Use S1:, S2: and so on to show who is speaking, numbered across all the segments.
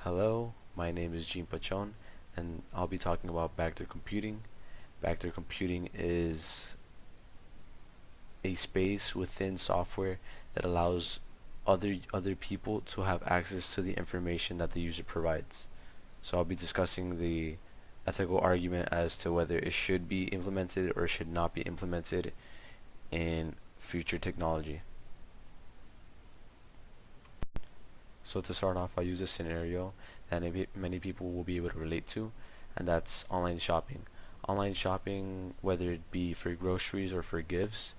S1: Hello, my name is Jean Pachon, and I'll be talking about backdoor computing. Backdoor computing is a space within software that allows other people to have access to the information that the user provides. So I'll be discussing the ethical argument as to whether it should be implemented or should not be implemented in future technology. So to start off, I'll use a scenario that many people will be able to relate to, and that's online shopping. Online shopping, whether it be for groceries or for gifts,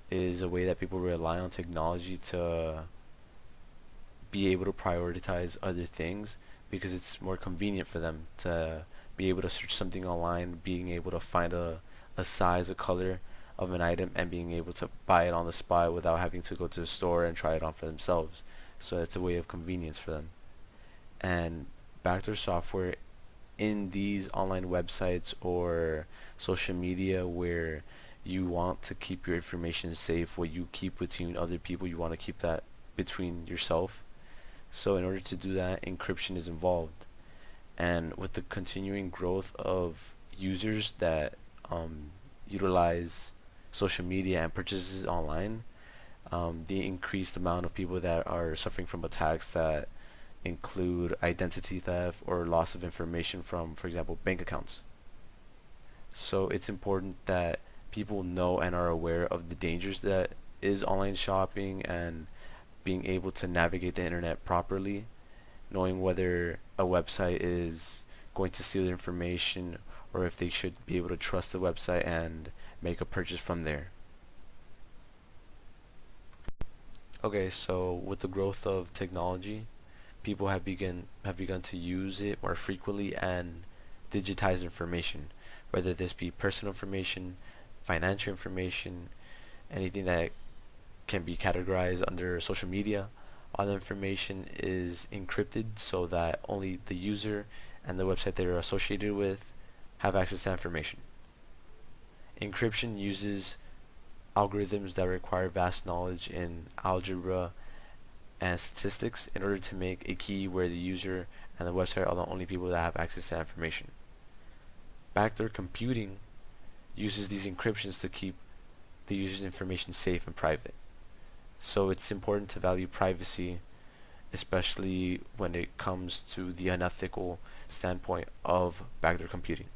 S1: is a way that people rely on technology to be able to prioritize other things because it's more convenient for them to be able to search something online, being able to find a size, a color of an item, and being able to buy it on the spot without having to go to the store and try it on for themselves. So it's a way of convenience for them. And backdoor software in these online websites or social media where you want to keep your information safe, what you keep between other people, you want to keep that between yourself. So in order to do that, encryption is involved. And with the continuing growth of users that utilize social media and purchases online, the increased amount of people that are suffering from attacks that include identity theft or loss of information from, for example, bank accounts. So it's important that people know and are aware of the dangers that is online shopping and being able to navigate the internet properly, knowing whether a website is going to steal their information or if they should be able to trust the website and make a purchase from there. Okay, so with the growth of technology, people have begun to use it more frequently and digitize information, whether this be personal information, financial information, anything that can be categorized under social media. All the information is encrypted so that only the user and the website they're associated with have access to that information. Encryption uses algorithms that require vast knowledge in algebra and statistics in order to make a key where the user and the website are the only people that have access to that information. Backdoor computing uses these encryptions to keep the user's information safe and private. So it's important to value privacy, especially when it comes to the unethical standpoint of backdoor computing.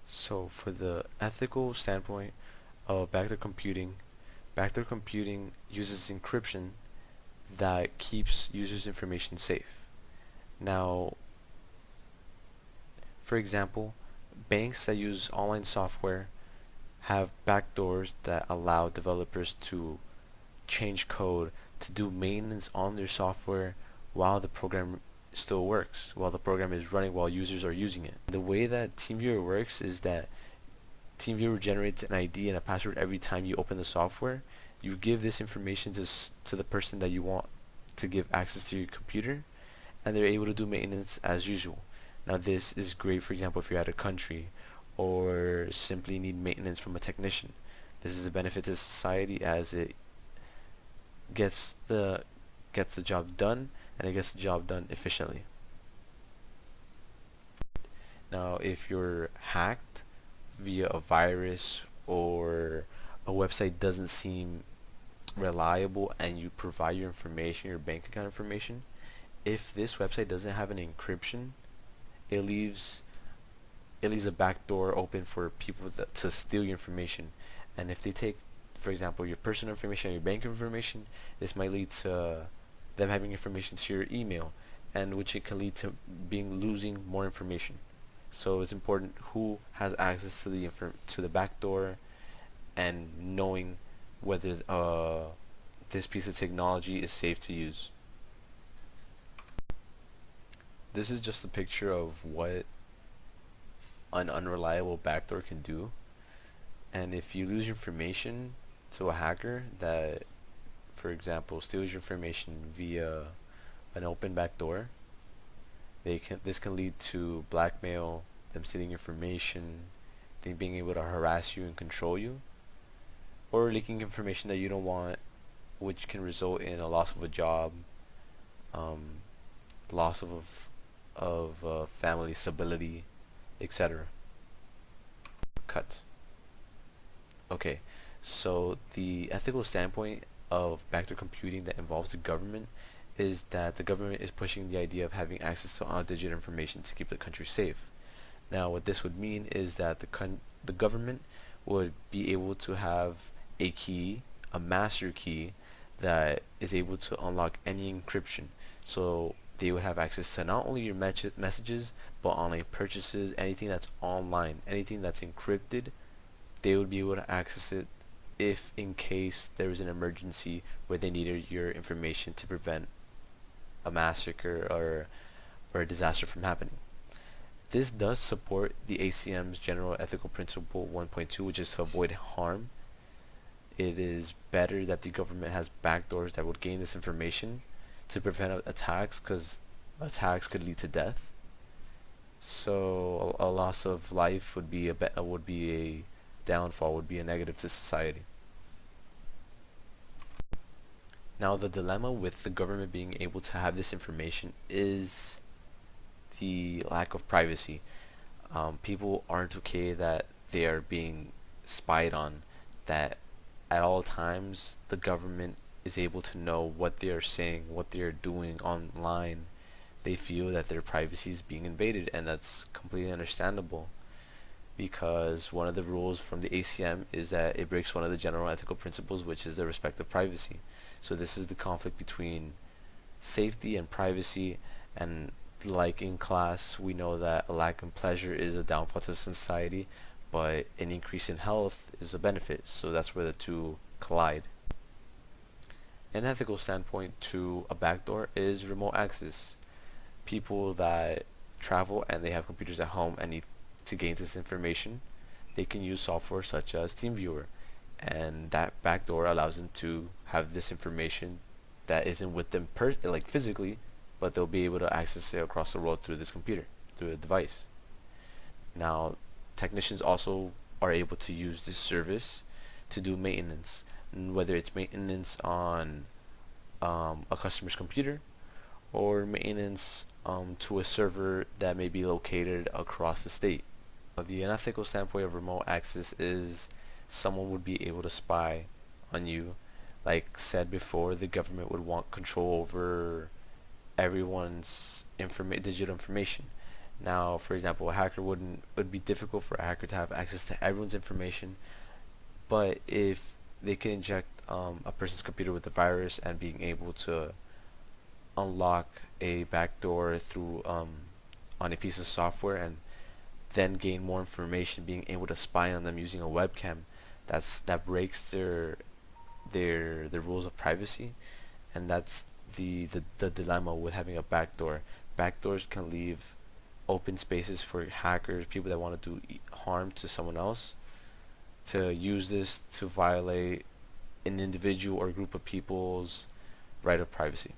S1: So for the ethical standpoint of backdoor computing uses encryption that keeps users' information safe. Now, for example, banks that use online software have backdoors that allow developers to change code to do maintenance on their software while the program still works, while the program is running, while users are using it. The way that TeamViewer works is that TeamViewer generates an ID and a password every time you open the software. You give this information to the person that you want to give access to your computer, and they're able to do maintenance as usual. Now this is great, for example, if you're out of country or simply need maintenance from a technician. This is a benefit to society as it gets the job done, and it gets the job done efficiently. Now, if you're hacked via a virus or a website doesn't seem reliable and you provide your information, your bank account information, if this website doesn't have an encryption, it leaves a back door open for people to steal your information. And if they take, for example, your personal information and your bank information, this might lead to them having information to your email, and which it can lead to losing more information. So it's important who has access to the back door, and knowing whether this piece of technology is safe to use. This is just a picture of what an unreliable backdoor can do. And if you lose your information to a hacker that, for example, steals your information via an open backdoor, this can lead to blackmail, them stealing information, them being able to harass you and control you, or leaking information that you don't want, which can result in a loss of a job um, loss of family stability, etc. Cut. Okay, so the ethical standpoint of backdoor computing that involves the government is that the government is pushing the idea of having access to all digital information to keep the country safe. Now, what this would mean is that the government would be able to have a key, a master key, that is able to unlock any encryption. So they would have access to not only your messages, but online purchases, anything that's online, anything that's encrypted, they would be able to access it if in case there was an emergency where they needed your information to prevent a massacre or a disaster from happening. This does support the ACM's General Ethical Principle 1.2, which is to avoid harm. It is better that the government has backdoors that would gain this information to prevent attacks, because attacks could lead to death. So a loss of life would be a downfall, would be a negative to society. Now, the dilemma with the government being able to have this information is the lack of privacy. People aren't okay that they are being spied on, that at all times the government is able to know what they are saying, what they are doing online. They feel that their privacy is being invaded, and that's completely understandable, because one of the rules from the ACM is that it breaks one of the general ethical principles, which is the respect of privacy. So this is the conflict between safety and privacy, and like in class, we know that a lack of pleasure is a downfall to society, but an increase in health is a benefit. So that's where the two collide. An ethical standpoint to a backdoor is remote access. People that travel and they have computers at home and need to gain this information, they can use software such as TeamViewer, and that backdoor allows them to have this information that isn't with them like physically, but they'll be able to access it across the world through this computer, through a device. Now, technicians also are able to use this service to do maintenance, whether it's maintenance on a customer's computer or maintenance to a server that may be located across the state. The unethical standpoint of remote access is someone would be able to spy on you. Like said before, the government would want control over everyone's digital information. Now, for example, a hacker would be difficult for a hacker to have access to everyone's information, but if they can inject a person's computer with a virus and being able to unlock a backdoor through on a piece of software and then gain more information, being able to spy on them using a webcam, that breaks their rules of privacy, and that's the dilemma with having a backdoor. Backdoors can leave open spaces for hackers, people that want to do harm to someone else, to use this to violate an individual or group of people's right of privacy.